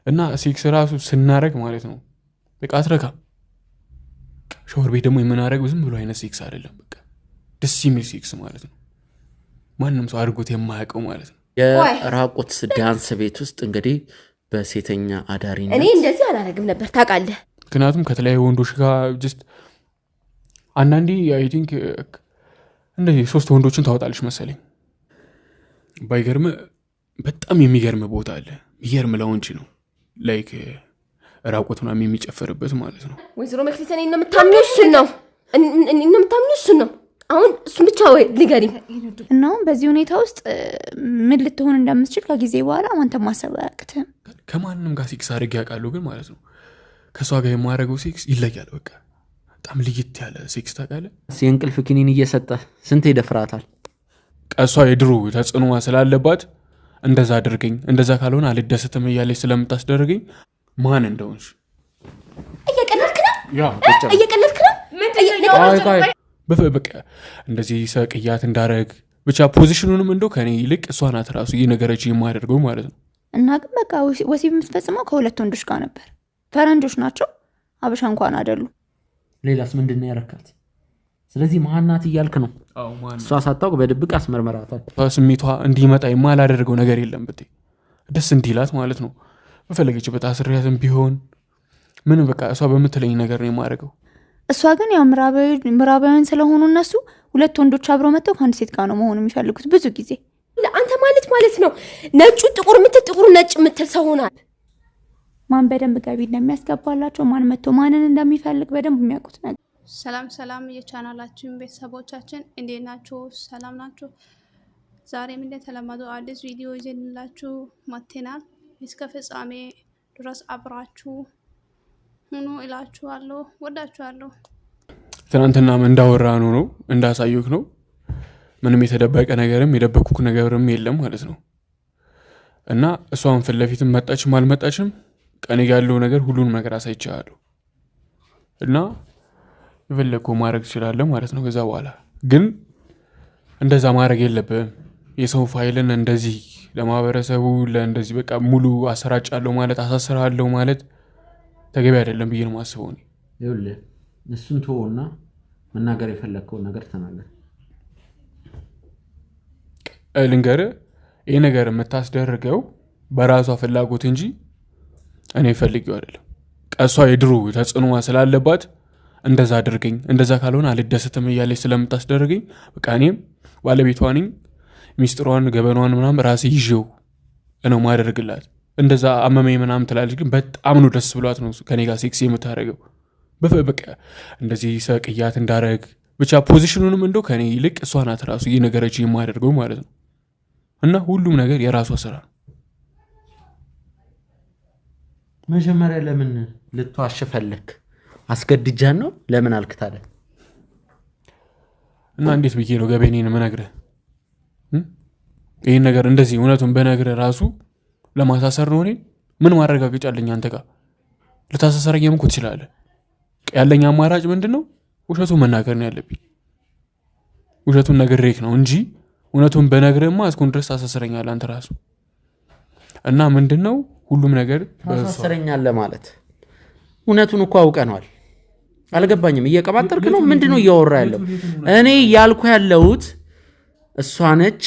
እና ሴክስ ራሱ ስናረግ ማለት ነው በቃ አትረካ ሻወር ቤት ደግሞ የምናረገው ዝም ብሎ አይነት ሴክስ አይደለም በቃ ደስ የሚል ሴክስ ማለት ነው ማንንም ሰው አድርጎት የማያውቀው ማለት ነው የራቁት ዳንስ ቤት ውስጥ እንግዲህ በሴተኛ አዳሪነት እኔ እንደዚህ አላረግም ነበር ታውቃለህ ምክንያቱም ከተለያዩ ወንዶች ጋር ጀስት አንዳንዴ አይ ቲንክ እንደዚህ 3 ወንዶችን ታወጣለች መሰለኝ ባይገርም በጣም የሚገርም ቦታ አለ የሚገርም ላውንጅ ነው ላይክ ራቁት ምናምን የሚጨፈርበት ማለት ነው ወይዘሮ መክሊት እኔ እንደምታምኑስ ነው አሁን እሱ ብቻ ወይ ልገሪ እናው በዚህ ሁኔታ ውስጥ ምን ልትሆን እንደምትችል ከጊዜ በኋላ አንተ ማሰብ አያቅትም ከማንንም ጋር ሴክስ አድርጌ ያውቃለሁ ግን ማለት ነው ከሷ ጋር የማደርገው ሴክስ ይለያል በቃ በጣም ልይት ያለ ሴክስ ታውቃለህ የእንቅልፍ ኪኒን እየሰጠ ስንት ይደፍራታል ቀሷ የድሮ ተጽዕኖ ስላለባት እንደዛ አድርገኝ እንደዛ ካልሆነ አልደሰትም እያለች ስለምታስደርገኝ ማን እንደሆንሽ እየቀለድክ ነው ያ እየቀለድክ ነው በቃ እንደዚህ ሰቅያት እንዳረግ ብቻ ፖዚሽኑንም እንደው ከኔ ይልቅ እሷ ናት ራሱ እየነገረች የማደርገው ማለት ነው እና ግን በቃ ወሲብ የምትፈጽመው ከሁለት ወንዶች ጋር ነበር ፈረንጆች ናቸው አበሻ እንኳን አይደሉ ሌላስ ምንድነው ያረካት ስለዚህ ማናት እያልክ ነው እሷ ሳታውቅ በድብቅ አስመርመራታል ስሜቷ እንዲመጣ የማላደርገው ነገር የለም ብቴ ደስ እንዲላት ማለት ነው በፈለገችበት አስሪያትም ቢሆን ምን በቃ እሷ በምትለኝ ነገር ነው የማደርገው እሷ ግን ያው ምራባውያን ስለሆኑ እነሱ ሁለት ወንዶች አብረው መጥተው ከአንድ ሴት ጋር ነው መሆኑ የሚፈልጉት ብዙ ጊዜ አንተ ማለት ነው ነጩ ጥቁር ጥቁሩ ነጭ ምትል ሰው ሆናል ማን በደንብ ገቢ እንደሚያስገባላቸው ማን መጥቶ ማንን እንደሚፈልግ በደንብ የሚያውቁት ነገር ሰላም የቻናላችን ቤተሰቦቻችን እንዴት ናችሁ ሰላም ናችሁ ዛሬም እንደተለመደው አዲስ ቪዲዮ ይዘንላችሁ መጥተናል እስከ ፍጻሜ ድረስ አብራችሁ ሁኑ እላችኋለሁ ወዳችኋለሁ ትናንትና እንዳወራ ነው እንዳሳዩክ ነው ምንም የተደበቀ ነገርም የደበኩክ ነገርም የለም ማለት ነው እና እሷን ፍለፊትም መጣችም አልመጣችም ቀኔ ያለው ነገር ሁሉንም ነገር አሳይቻለሁ እና ይፈልኩ ማድረግ ይችላል ማለት ነው ከዛ በኋላ ግን እንደዛ ማድረግ የለብህም የሰው ፋይልን እንደዚህ ለማህበረሰቡ ለእንደዚህ በቃ ሙሉ አሰራጫለሁ ማለት አሳስራለሁ ማለት ተገቢ አይደለም ብዬ ነው ማስበው ነው ይኸውልህ እሱን ተወውና መናገር የፈለከው ነገር ተናገር ልንገር ይሄ ነገር የምታስደርገው በራሷ ፍላጎት እንጂ እኔ ፈልጌው አይደለም ቀሷ የድሮ ተጽዕኖ ስላለባት እንደዛ አድርገኝ እንደዛ ካልሆነ አልደሰትም እያለች ስለምታስደርገኝ በቃ እኔም ባለቤቷ ነኝ ሚስጥሯን ገበኗን ምናምን ራሴ ይዤው ነው ማደርግላት እንደዛ አመመኝ ምናምን ትላለች ግን በጣም ነው ደስ ብሏት ነው ከኔ ጋር ሴክስ የምታረገው በቃ እንደዚህ ሰቅያት እንዳረግ ብቻ ፖዚሽኑንም እንደው ከኔ ይልቅ እሷ ናት ራሱ እየነገረች የማደርገው ማለት ነው እና ሁሉም ነገር የራሷ ስራ ነው መጀመሪያ ለምን ልትዋሽ ፈለክ አስገድጃን ነው ለምን አልክ ታዲያ እና እንዴት ብዬ ነው ገበኔን መነግርህ ይሄን ነገር እንደዚህ እውነቱን በነግርህ ራሱ ለማሳሰር ነው እኔን ምን ማረጋገጫለኝ አንተ ጋር ልታሳሰረኝም እኮ ትችላለህ ያለኝ አማራጭ ምንድነው ውሸቱን መናገር ነው ያለብኝ ውሸቱን ነግሬክ ነው እንጂ እውነቱን በነግርህማ እስኩን ድረስ ታሳሰረኛለህ አንተ ራሱ እና ምንድነው ሁሉም ነገር ታሳሰረኛለህ ማለት እውነቱን እኮ አውቀናል አልገባኝም እየቀባጠርክ ነው ምንድነው እያወራ ያለው እኔ ያልኩ ያለውት እሷ ነች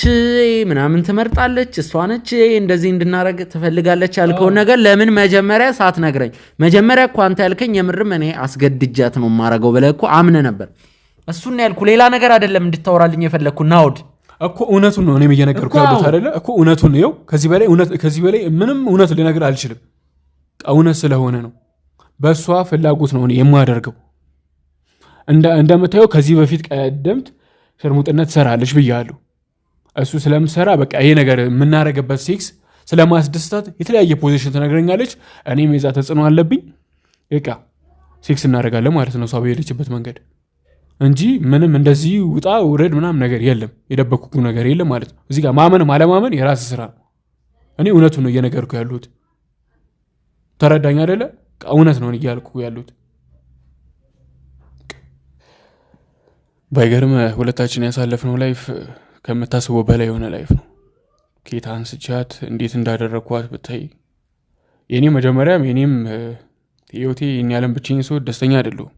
ምናምን ትመርጣለች እሷ ነች እንደዚህ እንድናረግ ትፈልጋለች ያልከው ነገር ለምን መጀመሪያ ሳትነግረኝ መጀመሪያ እኮ አንተ ያልከኝ የምርም እኔ አስገድጃት ነው ማረጋው ብለህ እኮ አምነ ነበር እሱን ያልኩ ሌላ ነገር አይደለም እንድታወራልኝ የፈለኩ ናውድ እኮ እውነቱን ነው እኔም እየነገርኩ ያለሁት አይደለ እኮ እውነቱን ነው ከዚህ በላይ ምንም እውነት ልነግር አልችልም እውነት ስለሆነ ነው በሷ ፍላጎት ነው እኔ የማደርገው እንደምታየው ከዚህ በፊት ቀደምት ሸርሙጥነት ሰራለች ብያለሁ እሱ ስለምሰራ በቃ ይሄ ነገር የምናረጋበት ሴክስ ስለማስደስታት የተለያየ ፖዚሽን ተነግረኛለች እኔም የዛ ተጽዕኖ አለብኝ በቃ ሴክስ እናደርጋለን ማለት ነው ሰው በሄደችበት መንገድ እንጂ ምንም እንደዚህ ውጣ ውረድ ምናምን ነገር የለም የደበኩኩ ነገር የለም ማለት ነው እዚህ ጋር ማመን ማለማመን የራስ ስራ ነው እኔ እውነቱን ነው እየነገርኩ ያለሁት ተረዳኝ አይደለ እውነት ነው እያልኩ ያለሁት ባይገርም ሁለታችን ያሳለፍነው ላይፍ ከምታስበው በላይ የሆነ ላይፍ ነው ኬታ አንስቻት እንዴት እንዳደረኳት ብታይ የኔ መጀመሪያም የኔም ህይወቴ እኔ ያለም ብቻዬን ሰው ደስተኛ አይደለሁም።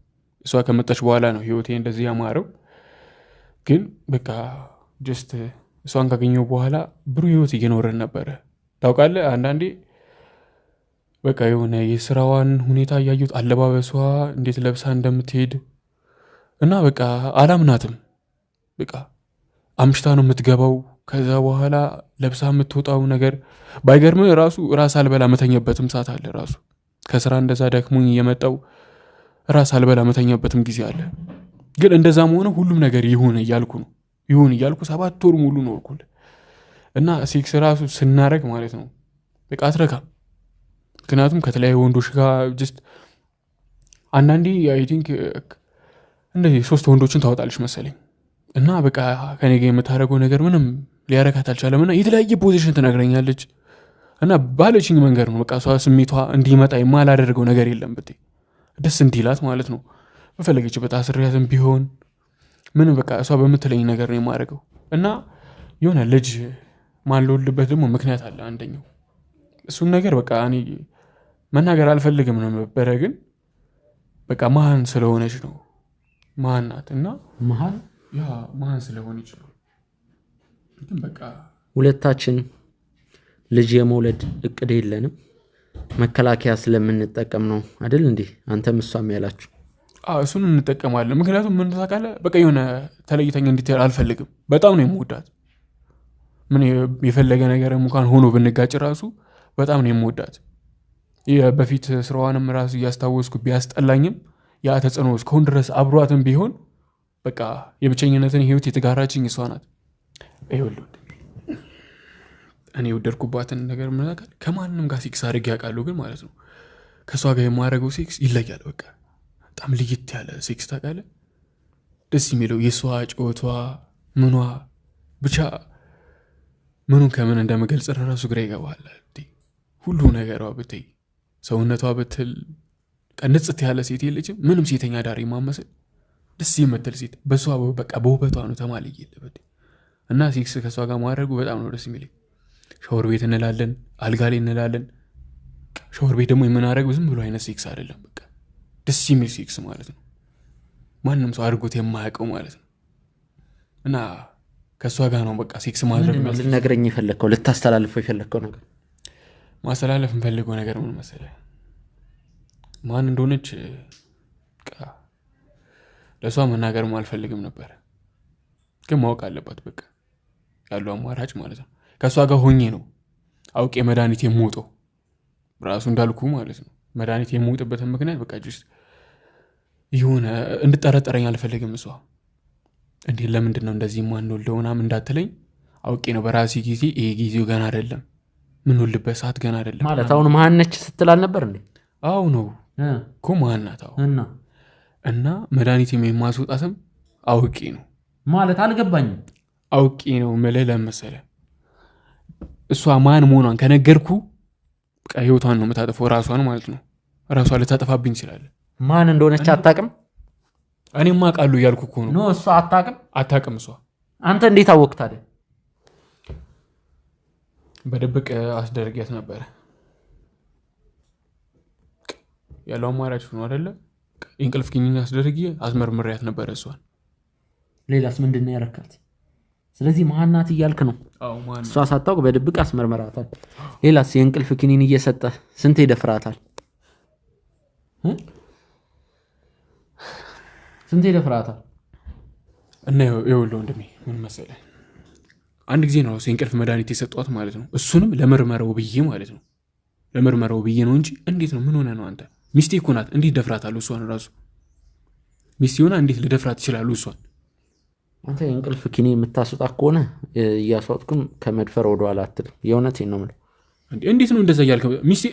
እሷ ከመጣች በኋላ ነው ህይወቴ እንደዚህ ያማረው። ግን በቃ ጀስት እሷን ካገኘው በኋላ ብሩ ህይወት እየኖረን ነበረ። ታውቃለህ አንዳንዴ በቃ የሆነ የስራዋን ሁኔታ እያዩት አለባበሷ እንዴት ለብሳ እንደምትሄድ እና በቃ አላምናትም። በቃ አምሽታ ነው የምትገባው። ከዛ በኋላ ለብሳ የምትወጣው ነገር ባይገርም ራሱ ራስ አልበላ መተኛበትም ሰዓት አለ። ራሱ ከስራ እንደዛ ደክሞኝ እየመጣው ራስ አልበላ መተኛበትም ጊዜ አለ። ግን እንደዛም ሆነ ሁሉም ነገር ይሁን እያልኩ 7 ወር ሙሉ ኖርኩል እና ሴክስ ራሱ ስናረግ ማለት ነው በቃ አትረካም። ምክንያቱም ከተለያዩ ወንዶች ጋር ጀስት አንዳንዴ አይ ቲንክ እንደዚህ 3 ወንዶችን ታወጣለች መሰለኝ እና በቃ ከኔ ጋር የምታደርገው ነገር ምንም ሊያረካት አልቻለም። እና የተለያየ ፖዚሽን ትነግረኛለች እና ባለችኝ መንገድ ነው በቃ እሷ ስሜቷ እንዲመጣ የማላደርገው ነገር የለም ብትይ ደስ እንዲላት ማለት ነው። በፈለገችበት አስሪያትም ቢሆን ምንም በቃ እሷ በምትለኝ ነገር ነው የማደርገው። እና የሆነ ልጅ ማልወልድበት ደግሞ ምክንያት አለ። አንደኛው እሱን ነገር በቃ እኔ መናገር አልፈልግም ነው ነበረ። ግን በቃ ማን ስለሆነች ነው ማን ናት እና ማን ስለሆነች ነው። ግን በቃ ሁለታችን ልጅ የመውለድ እቅድ የለንም። መከላከያ ስለምንጠቀም ነው አይደል እንዴ? አንተም እሷም ያላችሁ እሱን እንጠቀማለን። ምክንያቱም ምን ታውቃለህ በቃ የሆነ ተለይተኛ እንድትሄድ አልፈልግም። በጣም ነው የምወዳት። ምን የፈለገ ነገር እንኳን ሆኖ ብንጋጭ ራሱ በጣም ነው የምወዳት። በፊት ስራዋንም ራሱ እያስታወስኩ ቢያስጠላኝም ያ ተጽዕኖ እስካሁን ድረስ አብሯትም ቢሆን በቃ የብቸኝነትን ህይወት የተጋራችኝ እሷ ናት። ይኸውልህ እኔ የወደድኩባትን ነገር ምን ታውቃለህ ከማንም ጋር ሴክስ አድርጌ ያውቃለሁ። ግን ማለት ነው ከእሷ ጋር የማደርገው ሴክስ ይለያል። በቃ በጣም ልይት ያለ ሴክስ ታውቃለህ። ደስ የሚለው የእሷ ጨዋቷ ምኗ ብቻ ምኑን ከምን እንደመገልጽ ራሱ ግራ ይገባል። ሁሉ ነገሯ ብትይ ሰውነቷ ብትል ንጽት ያለ ሴት የለችም። ምንም ሴተኛ ዳር የማመስል ደስ የምትል ሴት በሷ በቃ በውበቷ ነው ተማልዬ የለበት እና ሴክስ ከሷ ጋር ማድረጉ በጣም ነው ደስ የሚለኝ። ሻወር ቤት እንላለን፣ አልጋ ላይ እንላለን። ሻወር ቤት ደግሞ የምናደርገው ዝም ብሎ አይነት ሴክስ አይደለም። በቃ ደስ የሚል ሴክስ ማለት ነው። ማንም ሰው አድርጎት የማያውቀው ማለት ነው። እና ከሷ ጋር ነው በቃ ሴክስ ማድረግ ነው። ልነግረኝ የፈለግከው ልታስተላልፈው የፈለግከው ነገር ማስተላለፍ እንፈልገው ነገር ምን መሰለህ? ማን እንደሆነች ለሷ መናገርም አልፈልግም ነበር። ግን ማወቅ አለባት በቃ ያለው አማራጭ ማለት ነው። ከሷ ጋር ሆኜ ነው አውቄ መድኃኒት የምወጣው ራሱ እንዳልኩ ማለት ነው። መድኃኒት የምወጥበትን ምክንያት በቃ ጀስት ይሁን እንድጠረጠረኝ አልፈልግም። እሷ እንዴ ለምንድን ነው እንደዚህ ማንወልደው ምናምን እንዳትለኝ አውቄ ነው በራሴ ጊዜ ይሄ ጊዜው ገና አይደለም ምን ወልበት ሰዓት ገና አይደለም ማለት አሁን ማን ነች ስትል አልነበር እንዴ? አው ነው እኮ ማን ናት? አው እና መድኃኒት የማስወጣትም አውቄ ነው ማለት አልገባኝም። አውቄ ነው መለለ መሰለህ እሷ ማን መሆኗን ከነገርኩ በቃ ህይወቷን ነው የምታጠፋው ራሷን ማለት ነው። ራሷ ልታጠፋብኝ ይችላል። ማን እንደሆነች አታውቅም? እኔማ አውቃለሁ እያልኩ እኮ ነው። እሷ አታውቅም። እሷ አንተ እንዴት አወቅህ ታዲያ? በደብቅ አስደርጊያት ነበረ። ያለው አማራጭ ነው አይደለ? እንቅልፍ ኪኒን አስደርጊ አስመርምሪያት ነበረ እሷን። ሌላስ ምንድን ነው ያረካት? ስለዚህ ማናት እያልክ ነው? እሷ ሳታውቅ በድብቅ አስመርመራታል። ሌላስ የእንቅልፍ ኪኒን እየሰጠ ስንት ይደፍራታል? ስንት ይደፍራታል? እና ይኸውልህ ወንድሜ ምን መሰለህ አንድ ጊዜ ነው የእንቅልፍ መድኃኒት የሰጧት ማለት ነው። እሱንም ለምርመራው ብዬ ማለት ነው። ለምርመራው ብዬ ነው እንጂ እንዴት ነው ምን ሆነ ነው አንተ? ሚስቴ እኮ ናት። እንዴት ደፍራታለሁ? እሷን ራሱ ሚስቴ ሆና እንዴት ልደፍራት ይችላሉ? እሷን አንተ የእንቅልፍ ኪኒ የምታስወጣ ከሆነ እያስወጥኩን ከመድፈር ወደ ኋላ አትልም። የእውነቴን ነው የምልህ። እንዴት ነው እንደዛ እያልክ?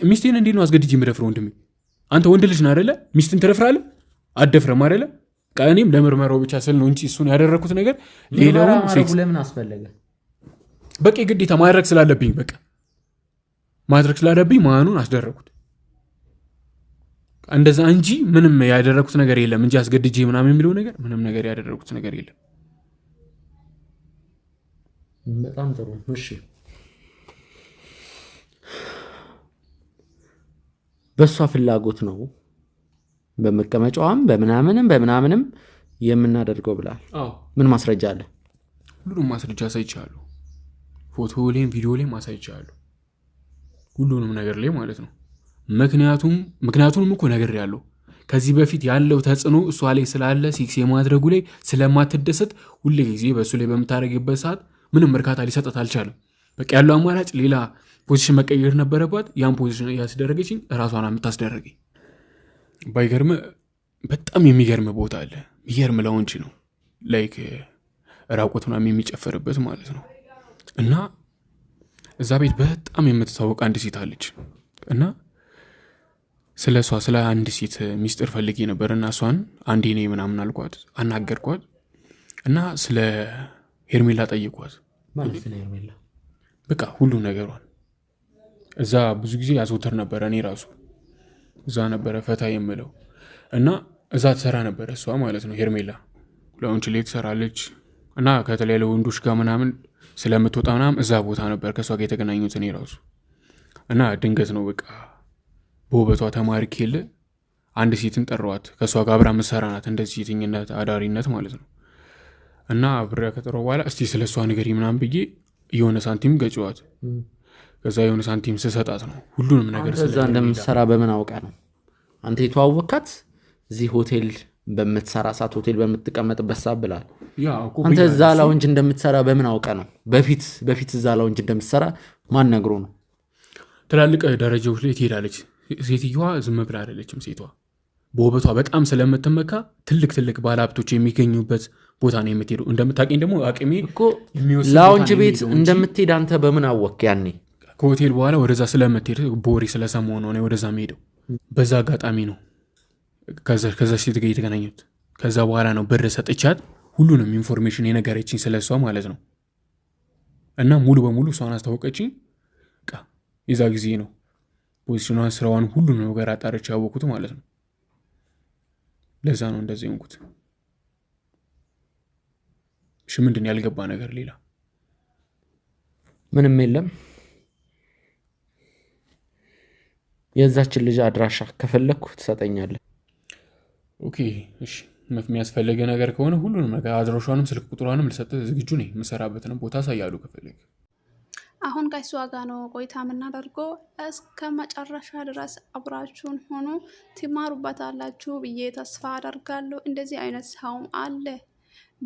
ሚስቴን እንዴት ነው አስገድጄ የምደፍረው? ወንድሜ አንተ ወንድ ልጅ ነህ አይደለ? ሚስትን ትደፍራለህ? አትደፍረም አይደለ? እኔም ለምርመራው ብቻ ስል ነው እንጂ እሱን ያደረኩት ነገር ሌላውን ሴክስ ለምን አስፈለገ? በቃ ግዴታ ማድረግ ስላለብኝ በቃ ማድረግ ስላለብኝ ማኑን አስደረኩት እንደዛ እንጂ ምንም ያደረኩት ነገር የለም እንጂ አስገድጄ ምናምን የሚለው ነገር ምንም ነገር ያደረኩት ነገር የለም። በጣም ጥሩ። እሺ በሷ ፍላጎት ነው በመቀመጫዋም በምናምንም የምናደርገው ብላል ምን ማስረጃ አለ ሁሉንም ማስረጃ ሳይቻለሁ ፎቶ ላይም ቪዲዮ ላይም ማሳይቻለሁ ሁሉንም ነገር ላይ ማለት ነው ምክንያቱም እኮ ነገር ያለው ከዚህ በፊት ያለው ተጽዕኖ እሷ ላይ ስላለ ሴክስ የማድረጉ ላይ ስለማትደሰት ሁሉ ጊዜ በሱ ላይ በመታረግበት ሰዓት ምንም እርካታ ሊሰጣት አልቻለም በቃ ያለው አማራጭ ሌላ ፖዚሽን መቀየር ነበረባት ያን ፖዚሽን ያስደረገችኝ ራሷን አምታስደረገኝ ባይገርም በጣም የሚገርም ቦታ አለ የሚገርም ላውንጅ ነው ላይክ ራቆት ምናምን የሚጨፈርበት ማለት ነው እና እዛ ቤት በጣም የምትታወቅ አንድ ሴት አለች እና ስለሷ ስለ አንድ ሴት ሚስጥር ፈልጌ ነበርና እሷን አንዴ ነኝ ምናምን አልኳት አናገርኳት እና ስለ ሄርሜላ ጠይቋት ማለት ነው ሄርሜላ በቃ ሁሉ ነገሯን እዛ ብዙ ጊዜ ያዘውተር ነበር እኔ ራሱ እዛ ነበር ፈታ የምለው እና እዛ ተሰራ ነበር እሷ ማለት ነው ሄርሜላ ላውንጅ ላይ ተሰራለች እና ከተለያዩ ወንዶች ጋር ምናምን ስለምትወጣ ምናምን እዛ ቦታ ነበር ከሷ ጋር የተገናኙት እኔ ራሱ እና ድንገት ነው በቃ በውበቷ ተማርክ የለ አንድ ሴትን ጠራዋት ከሷ ጋር አብራ መሰራናት እንደዚህ ሴትኝነት አዳሪነት ማለት ነው እና አብራ ከተጠራው በኋላ እስቲ ስለሷ ንገሪ ምናምን ብዬ የሆነ ሳንቲም ገጭዋት ከዛ የሆነ ሳንቲም ስሰጣት ነው ሁሉንም ነገር ስለዛ እንደምትሰራ በምን አውቃ ነው አንተ የተዋወካት እዚህ ሆቴል በመትሰራ ሰዓት ሆቴል በመትቀመጥበት ሰዓት ብላል አንተ እዛ ላውንጅ እንደምትሰራ በምን አውቃ ነው በፊት እዛ ላውንጅ እንደምትሰራ ማን ነግሮ ነው ትላልቅ ደረጃዎች ላይ ትሄዳለች ሴትየዋ ዝም ብላ አይደለችም ሴቷ በውበቷ በጣም ስለምትመካ ትልቅ ባለሀብቶች የሚገኙበት ቦታ ነው የምትሄደው እንደምታውቀኝ ደግሞ አቅሜ የሚወስድ ላውንጅ ቤት እንደምትሄድ አንተ በምን አወቅ ያኔ ከሆቴል በኋላ ወደዛ ስለምትሄድ ቦሪ ስለሰማው ነው ወደዛ መሄደው በዛ አጋጣሚ ነው ከዛ ሴት ጋር የተገናኙት ከዛ በኋላ ነው ብር ሰጥቻት ሁሉንም ኢንፎርሜሽን የነገረችኝ ስለሷ ማለት ነው እና ሙሉ በሙሉ እሷን አስተዋወቀችኝ የዛ ጊዜ ነው ፖዚሽኗን ስራዋን ሁሉ ነገር አጣርቼ ያወኩት ማለት ነው ለዛ ነው እንደዚህ እንኩት እሺ ምንድን ያልገባ ነገር ሌላ ምንም የለም የዛችን ልጅ አድራሻ ከፈለኩ ትሰጠኛለህ ኦኬ እሺ የሚያስፈልገ ነገር ከሆነ ሁሉንም ነገር አድራሻዋንም ስልክ ቁጥሯንም ልሰጥ ዝግጁ ነኝ መሰራበትን ቦታ ሳያሉ ከፈለክ አሁን ከሷ ጋር ነው ቆይታ የምናደርገው እስከ መጨረሻ ድረስ አብራችሁን ሆኖ ትማሩበታላችሁ ብዬ ተስፋ አደርጋለሁ እንደዚህ አይነት ሰውም አለ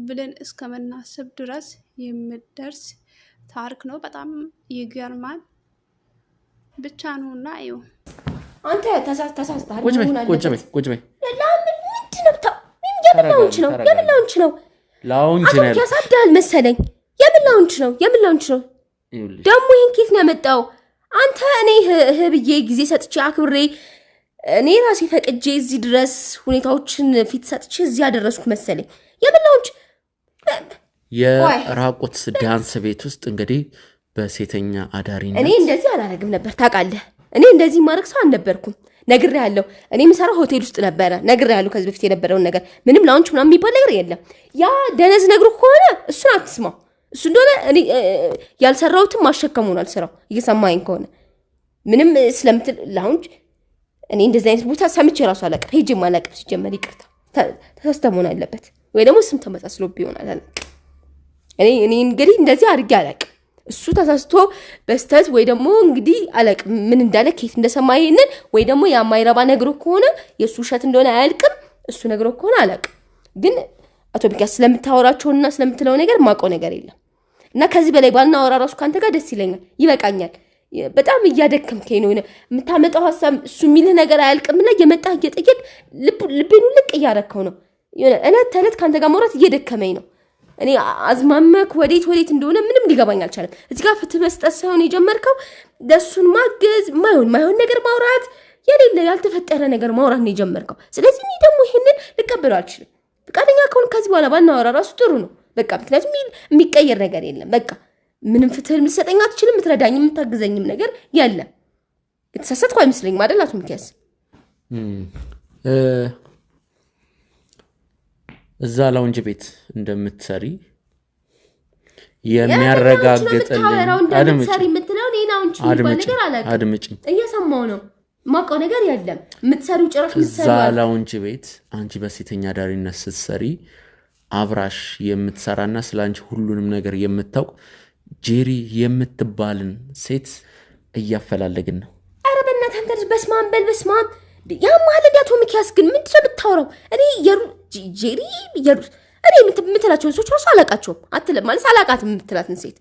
ብለን እስከምናስብ ድረስ የሚደርስ ታሪክ ነው በጣም ይገርማል ብቻ ነውና እዩ አንተ ተሳስተሃል ቁጭ በይ የምላውንች ነው ላውንጅ ነው ያሳዳል መሰለኝ የምላውንች ነው ደሞ ይሄን ኬት ነው ያመጣው አንተ እኔ ህብዬ ጊዜ ሰጥቼ አክብሬ እኔ ራሴ ፈቅጄ እዚህ ድረስ ሁኔታዎችን ፊት ሰጥቼ እዚህ ያደረስኩ መሰለኝ የምላውንች የራቆት ዳንስ ቤት ውስጥ እንግዲህ በሴተኛ አዳሪነት እኔ እንደዚህ አላረግም ነበር ታውቃለህ እኔ እንደዚህ ማድረግ ሰው አልነበርኩም ነግሬያለሁ እኔ ምሰራው ሆቴል ውስጥ ነበር ነግሬያለሁ ከዚህ በፊት የነበረውን ነገር ምንም ላውንች ምናምን የሚባል ነገር የለም ያ ደነዝ ነግሩ ከሆነ እሱን አትስማው እሱ እንደሆነ እኔ ያልሰራውትም ማሸከሙ ነው አልሰራው እየሰማኝ ከሆነ ምንም ስለምትል ላውንች እኔ እንደዚህ አይነት ቦታ ሰምቼ ራሱ አላቀም ሄጄ ማላቀም ሲጀመር ይቅርታ ተስተሞን አለበት ወይ ደግሞ ስም ተመሳስሎ ቢሆናል እኔ እንግዲህ እንደዚህ አድርጌ አላቀም እሱ ተሳስቶ በስተት ወይ ደግሞ እንግዲህ አላቀም ምን እንዳለ ከየት እንደሰማ ይሄንን ወይ ደግሞ ያማይረባ ነግሮ ከሆነ የሱ ሸት እንደሆነ አያልቅም እሱ ነግሮ ከሆነ አላቀም ግን አቶ ቢካስ ስለምታወራቸውና ስለምትለው ነገር ማቆ ነገር የለም እና ከዚህ በላይ ባናወራ ራሱ ካንተ ጋር ደስ ይለኛል ይበቃኛል በጣም እያደከምከኝ ነው የምታመጣው ሐሳብ እሱ የሚልህ ነገር አያልቅምና የመጣ እየጠየቅ ልቤን ልቅ እያረከው ነው እለት ተለት ካንተ ጋር ማውራት እየደከመኝ ነው እኔ አዝማመክ ወዴት እንደሆነ ምንም ሊገባኝ አልቻለም እዚህ ጋር ፍትህ መስጠት ሳይሆን የጀመርከው ደሱን ማገዝ ማይሆን ነገር ማውራት የሌለ ያልተፈጠረ ነገር ማውራት ነው የጀመርከው ስለዚህ እኔ ደግሞ ይሄንን ልቀበለው አልችልም ፍቃደኛ ከሆነ ከዚህ በኋላ ባናወራ ራሱ ጥሩ ነው በቃ ምክንያቱም የሚቀየር ነገር የለም በቃ ምንም ፍትህ ልሰጠኝ አትችልም ምትረዳኝ የምታግዘኝም ነገር የለም የተሳሳትኩ አይመስለኝም አይደል አቶ ሚካስ እዛ ላውንጅ ቤት እንደምትሰሪ የሚያረጋግጥልኝ አድምጪኝ እየሰማው ነው ማውቀው ነገር የለም። የምትሰሪው ጭራሽ የምትሰሪው ዛላውንጅ ቤት አንቺ በሴተኛ ዳሪነት ስትሰሪ አብራሽ የምትሰራና ስላንቺ ሁሉንም ነገር የምታውቅ ጄሪ የምትባልን ሴት እያፈላለግን ነው። ኧረ በእናትህ አንተ ልጅ በስማም በል በስማም። ያ ማለት ያቶ ሚኪያስ ግን ምንድነው የምታወራው? እኔ ጄሪ እኔ የምትላቸውን ሰዎች ራሱ አላቃቸውም። አትልም ማለት አላቃትም የምትላትን ሴት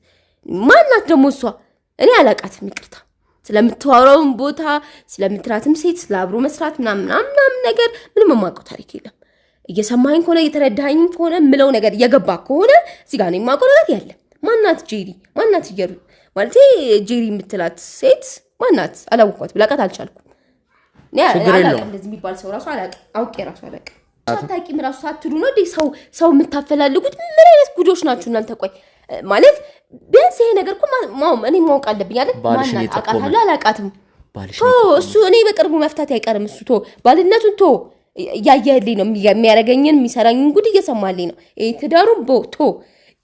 ማናት ደግሞ እሷ? እኔ አላቃትም። ይቅርታ ስለምትዋራውን ቦታ ስለምትራትም ሴት ስለ አብሮ መስራት ምናምን ነገር ምንም የማውቀው ታሪክ የለም። እየሰማኸኝ ከሆነ እየተረዳኸኝም ከሆነ ምለው ነገር እየገባ ከሆነ እዚህ ጋር ነው የማውቀው ነገር ያለ። ማናት ጄሪ? ማናት እየሩ ማለት ጄሪ የምትላት ሴት ማናት? አላውቋት ብላቃት አልቻልኩም። እኔ አላውቅም። እንደዚህ የሚባል ሰው ራሱ አላውቅም። አውቄ ራሱ አላውቅም። ታውቂም ራሱ ሳትሉ ነው እንዴ ሰው የምታፈላልጉት? ምን አይነት ጉዶች ናችሁ እናንተ? ቆይ ማለት ቢያንስ ይሄ ነገር እኮ እኔ ማወቅ አለብኝ አይደል? ማናት? አውቃታለሁ አላውቃትም? እሱ እኔ በቅርቡ መፍታት አይቀርም። እሱ ባልነቱን እያየህልኝ ነው። የሚያረገኝን የሚሰራኝን ጉድ እየሰማልኝ ነው። ይሄ ትዳሩን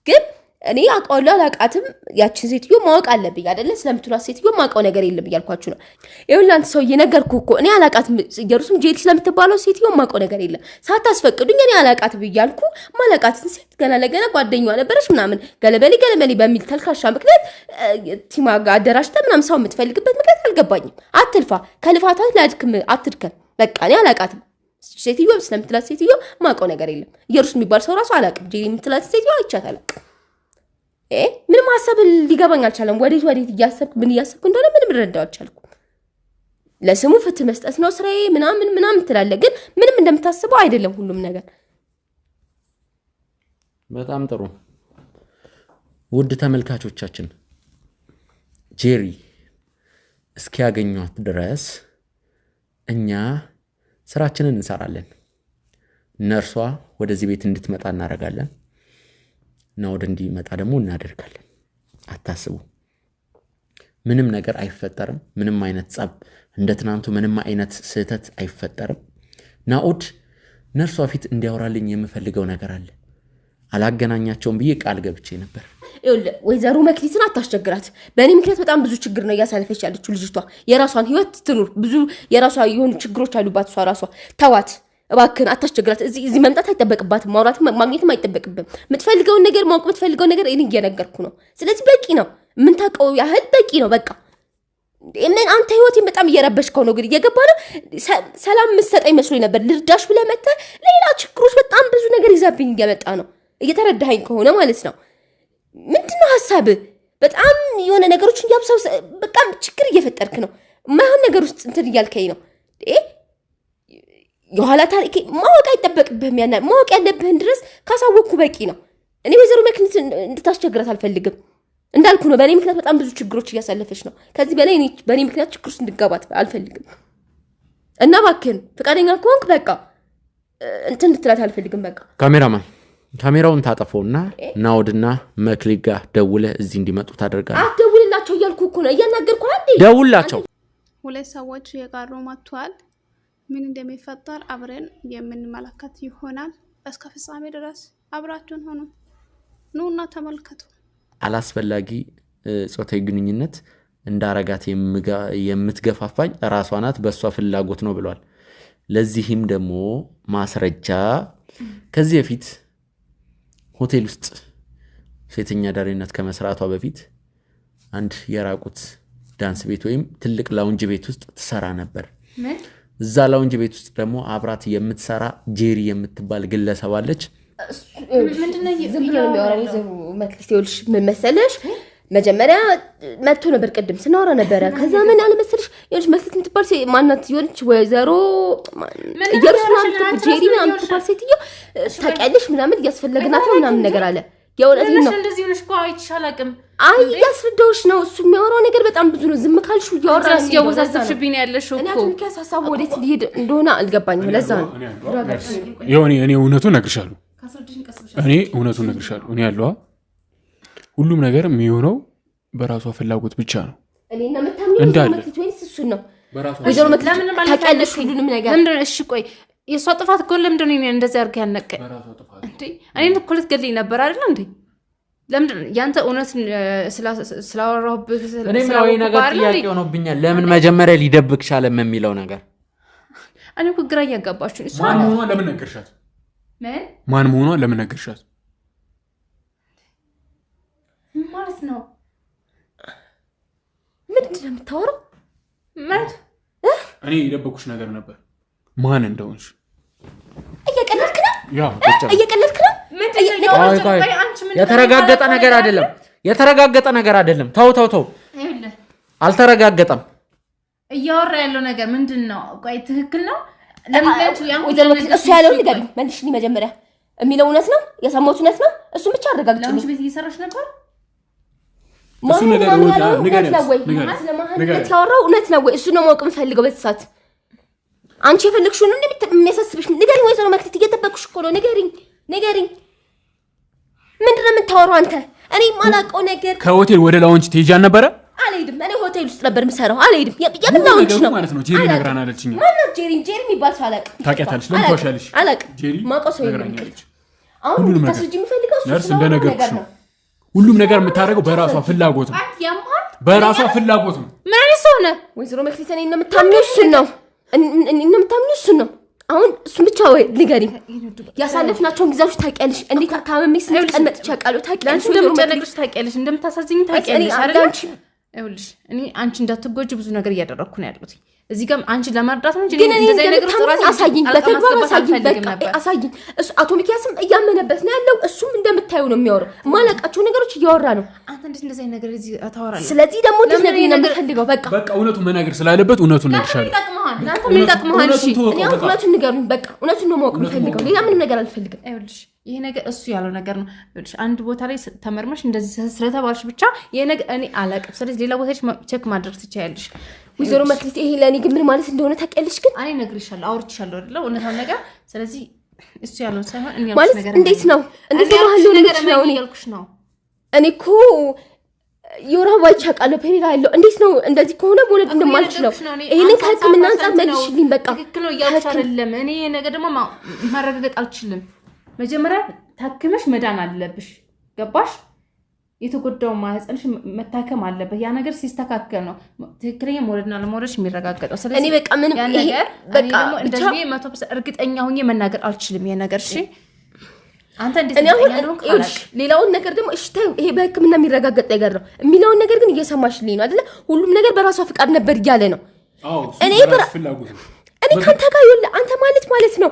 ግን እኔ አውቃለሁ አላውቃትም? ያችን ሴትዮ ማወቅ አለብኝ አይደለ? ስለምትሏት ሴትዮ ማውቀው ነገር የለም እያልኳችሁ ነው። ይኸውልህ አንተ ሰውዬ ነገርኩህ እኮ እኔ አላውቃትም። ኢየሩስም ጄሪ ስለምትባለው ሴትዮ ማውቀው ነገር የለም። ሳታስፈቅዱኝ እኔ አላውቃትም ብያልኩ ማላውቃትን ሴት ገና ለገና ጓደኛዋ ነበረች ምናምን ገለበሌ በሚል ተልካሻ ምክንያት ቲማ ጋር አደራጅተህ ምናምን ሰው የምትፈልግበት ምክንያት አልገባኝም። አትልፋ፣ ከልፋታት ላድክም፣ አትድከም። በቃ እኔ አላውቃትም። ሴትዮ ስለምትላት ሴትዮ ማውቀው ነገር የለም። ኢየሩስ የሚባል ሰው ራሱ አላውቅም። ጄሪ የምትላት ሴትዮ አይቻት አላውቅም። ምንም ሀሳብ ሊገባኝ አልቻለም። ወዴት እያሰብክ ምን እያሰብክ እንደሆነ ምንም ልረዳው አልቻልኩም። ለስሙ ፍትህ መስጠት ነው ስራዬ ምናምን ትላለህ፣ ግን ምንም እንደምታስበው አይደለም ሁሉም ነገር። በጣም ጥሩ ውድ ተመልካቾቻችን፣ ጄሪ እስኪያገኟት ድረስ እኛ ስራችንን እንሰራለን። ነርሷ ወደዚህ ቤት እንድትመጣ እናደርጋለን እና ወደ እንዲመጣ ደግሞ እናደርጋለን። አታስቡ፣ ምንም ነገር አይፈጠርም። ምንም አይነት ጸብ እንደ ትናንቱ ምንም አይነት ስህተት አይፈጠርም። ናኦድ ነርሷ ፊት እንዲያወራልኝ የምፈልገው ነገር አለ። አላገናኛቸውም ብዬ ቃል ገብቼ ነበር። ወይዘሮ መክሊትን አታስቸግራት። በእኔ ምክንያት በጣም ብዙ ችግር ነው እያሳለፈች ያለችው ልጅቷ። የራሷን ህይወት ትኑር። ብዙ የራሷ የሆኑ ችግሮች አሉባት። እሷ ራሷ ተዋት እባክህን፣ አታስቸግራት። እዚህ መምጣት አይጠበቅባትም፣ ማውራትም ማግኘትም አይጠበቅብም። የምትፈልገውን ነገር ማወቅ የምትፈልገውን ነገር እኔ እየነገርኩ ነው። ስለዚህ በቂ ነው፣ የምንታውቀው ያህል በቂ ነው። በቃ አንተ ህይወቴን በጣም እየረበሽከው ነው። ግን እየገባ ነው። ሰላም የምትሰጠኝ መስሎኝ ነበር። ልርዳሽ ብለህ መተህ ሌላ ችግሮች በጣም ብዙ ነገር ይዛብኝ እየመጣ ነው። እየተረዳኸኝ ከሆነ ማለት ነው። ምንድነው ሀሳብህ? በጣም የሆነ ነገሮችን እያብሰው በጣም ችግር እየፈጠርክ ነው። ማይሆን ነገር ውስጥ እንትን እያልከኝ ነው። የኋላ ታሪክ ማወቅ አይጠበቅብህም። ማወቅ ያለብህን ድረስ ካሳወቅኩ በቂ ነው። እኔ ወይዘሮ መክሊት እንድታስቸግራት አልፈልግም። እንዳልኩ ነው፣ በእኔ ምክንያት በጣም ብዙ ችግሮች እያሳለፈች ነው። ከዚህ በላይ በእኔ ምክንያት ችግር ውስጥ እንድትገባት አልፈልግም እና እባክህን ፈቃደኛ ከሆንክ በቃ እንትን እንድትላት አልፈልግም። በቃ ካሜራማን ካሜራውን ታጠፈውና ናኦድና መክሊት ጋር ደውለህ እዚህ እንዲመጡ ታደርጋለህ። አትደውልላቸው እያልኩ እኮ ነው፣ እያናገርኩ አንዴ ደውልላቸው። ሁለት ሰዎች የቀሩ መጥቷል። ምን እንደሚፈጠር አብረን የምንመለከት ይሆናል። እስከ ፍጻሜ ድረስ አብራችሁን ሆኑ። ኑና ተመልከቱ። አላስፈላጊ ጾታዊ ግንኙነት እንዳረጋት የምትገፋፋኝ ራሷ ናት፣ በሷ ፍላጎት ነው ብሏል። ለዚህም ደግሞ ማስረጃ ከዚህ በፊት ሆቴል ውስጥ ሴተኛ ዳሪነት ከመስራቷ በፊት አንድ የራቁት ዳንስ ቤት ወይም ትልቅ ላውንጅ ቤት ውስጥ ትሰራ ነበር። እዛ ላውንጅ ቤት ውስጥ ደግሞ አብራት የምትሰራ ጄሪ የምትባል ግለሰብ አለች። ምንድነው ዝም ብሎ የሚያወራው? ወይዘሮ መክሊት ይኸውልሽ ምን መሰለሽ፣ መጀመሪያ መጥቶ ነበር፣ ቅድም ስናወራ ነበረ። ከዛ ምን አለ መሰለሽ፣ ይኸውልሽ መክሊት የምትባል ማናት ይሆንች ወይዘሮ ኢየሩሳሌም ጄሪ ምናምን የምትባል ሴትዮ ታውቂያለሽ ምናምን እያስፈለግናት ነው ምናምን ነገር አለ። የእውነት ነው እንደዚህ ሆነሽ እኮ አይቻላቅም። አይ ያስረዳውሽ ነው። እሱ የሚያወራው ነገር በጣም ብዙ ነው። ዝም ካልሽ እያወራሽ ያወዛዝብሽብኝ ያለሽ እኮ። እኔ አትንኪያስ ሀሳቡ ወዴት ሊሄድ እንደሆነ አልገባኝም። ለዛ ነው እኔ እውነቱን እነግርሻለሁ። እኔ ያለዋ ሁሉም ነገር የሚሆነው በራሷ ፍላጎት ብቻ ነው። እኔና መታምኝ መክሊት ወይስ እሱ ነው? ወይዘሮ መክሊት ታውቂያለሽ ሁሉንም ነገር። ለምንድን እሺ ቆይ የሷ ጥፋት እኮ ለምንድን ነው እንደዚህ አድርገህ ያነቀ እንዴ? እኔን እኮ ልትገድልኝ ነበር አይደል እንዴ? ለምን ያንተ እውነት ስላወራሁብህ እኔም ያው ነገር ጥያቄ ሆኖብኛል ለምን መጀመሪያ ሊደብቅ ቻለም የሚለው ነገር እኔ እኮ ግራ እያጋባችሁ እሱ ማን ሆኖ ለምን ነገርሻት ማን ሆኖ ለምን ነገርሻት ማለት ነው ምንድን ነው የምታወራው ማለት እኔ የደበኩሽ ነገር ነበር ማን እንደሆንሽ እየቀለድክ ነው ያው እየቀለድክ ነው የተረጋገጠ ነገር አይደለም ተው አልተረጋገጠም እያወራ ያለው ነገር ምንድነው ቆይ ትክክል ነው ለምንላችሁ እሱ ያለው ንገሪኝ መልሽልኝ መጀመሪያ የሚለው እውነት ነው የሰማሁት እውነት ነው እሱን ብቻ አረጋግጪልኝ ለአንቺ ቤት እየሰራሽ ነበር እሱ ነገር ንገሪኝ ያወራው እውነት ነው ወይ እሱ ነው ማወቅ የምፈልገው በተሳት አንቺ የፈለግሽው ነው እንደሚያሳስብሽ ንገሪኝ ወይስ ነው መክተት እየተበቅሽ እኮ ነው ንገሪኝ ምንድነው የምታወራው አንተ እኔ ማላውቀው ነገር ከሆቴል ወደ ላውንች ትሄጃን ነበረ አልሄድም እኔ ሆቴል ውስጥ ነበር የምሰራው አልሄድም የምን ላውንች ነው ማለት ነው ጄሪ ነግራና አለችኝ ማነው ጄሪ የሚባል ሰው አላውቅም ታውቂያታለሽ ለምን ትዋሻለሽ አላውቅም ጄሪ ማውቀው ሰው ነግራኛለች አሁን ታስረጂ የምፈልገው እሱ ነርስ እንደነገርኩሽ ነው ሁሉም ነገር የምታደርገው በራሷ ፍላጎት ነው በራሷ ፍላጎት ነው ምን አይነት ሰው ነህ ወይዘሮ መክሊት እኔ እንደምታምኚው እሱን ነው አሁን እሱ ብቻ ወይ ንገሪኝ ያሳለፍናቸውን ጊዜዎች ታውቂያለሽ እንዴት አካባቢ ስንቀመጥ ቻቃለው ታውቂያለሽ እንደምጨነቅሽ ታውቂያለሽ እንደምታሳዝኝ ታውቂያለሽ አይደል ይኸውልሽ እኔ አንቺ እንዳትጎጂ ብዙ ነገር እያደረኩ ነው ያሉት እዚህ ጋር አንቺ ለማርዳት ነው እንጂ እንደዛ ነገር ራስ አሳይኝ በተግባር አሳይኝ እሱ አቶሚኪያስም እያመነበት ነው ያለው እሱም እንደምታዩ ነው የሚያወራው ማለቃቸው ነገሮች እያወራ ነው አንተ እንዴት እንደዛ ነገር እዚህ ታወራለህ ስለዚህ ደግሞ እንደዚህ ነገር ፈልገው በቃ እውነቱን መናገር ስላለበት እውነቱን ነግርሻለሁ አንተ ምን ይጠቅምሃል እሺ እኔ እውነቱን ንገሩኝ በቃ እውነቱን ነው ማወቅ የምፈልገው ሌላ ምንም ነገር አልፈልግም ይኸውልሽ ይሄ ነገር እሱ ያለው ነገር ነው ይኸውልሽ አንድ ቦታ ላይ ተመርመሽ እንደዚህ ስለተባልሽ ብቻ ይሄ ነገር እኔ አላውቅም ስለዚህ ሌላ ቦታ ቼክ ማድረግ ትችያለሽ ወይዘሮ መክሊት ይሄ ለኔ ግን ምን ማለት እንደሆነ ታውቂያለሽ ግን እኔ ነግርሻለሁ አውርቻለሁ አይደል እውነታው ነገር ስለዚህ እሱ ያለው ሳይሆን እኔ ማለት ነገር እንዴት ነው ነገር ነው እኔ ያልኩሽ ነው እኔ እኮ ዮራባ ይቻቃለው ፔሪዳ ያለው እንዴት ነው እንደዚህ ከሆነ ወለድ እንደማልችለው ይሄንን ከህክምና አንፃር መልሽልኝ በቃ ትክክል ነው ያልኩሽ አይደለም እኔ ነገር ደግሞ ማረጋገጥ አልችልም መጀመሪያ ታክመሽ መዳን አለብሽ ገባሽ የተጎዳው ማህፀንሽ መታከም አለበት ያ ነገር ሲስተካከል ነው ትክክለኛ ሞለድና ለሞለድሽ የሚረጋገጠው ስለዚህ እኔ በቃ ምን ይሄ በቃ እንደዚህ 100% እርግጠኛ ሆኜ መናገር አልችልም ይሄ ነገር እሺ አንተ እንዴት ነው ሌላውን ነገር ደግሞ እሺ ታዩ ይሄ በህክምና የሚረጋገጥ ነገር ነው የሚለውን ነገር ግን እየሰማሽልኝ ነው አይደለ ሁሉም ነገር በራሷ ፍቃድ ነበር እያለ ነው እኔ ካንተ ጋር ይኸውልህ አንተ ማለት ነው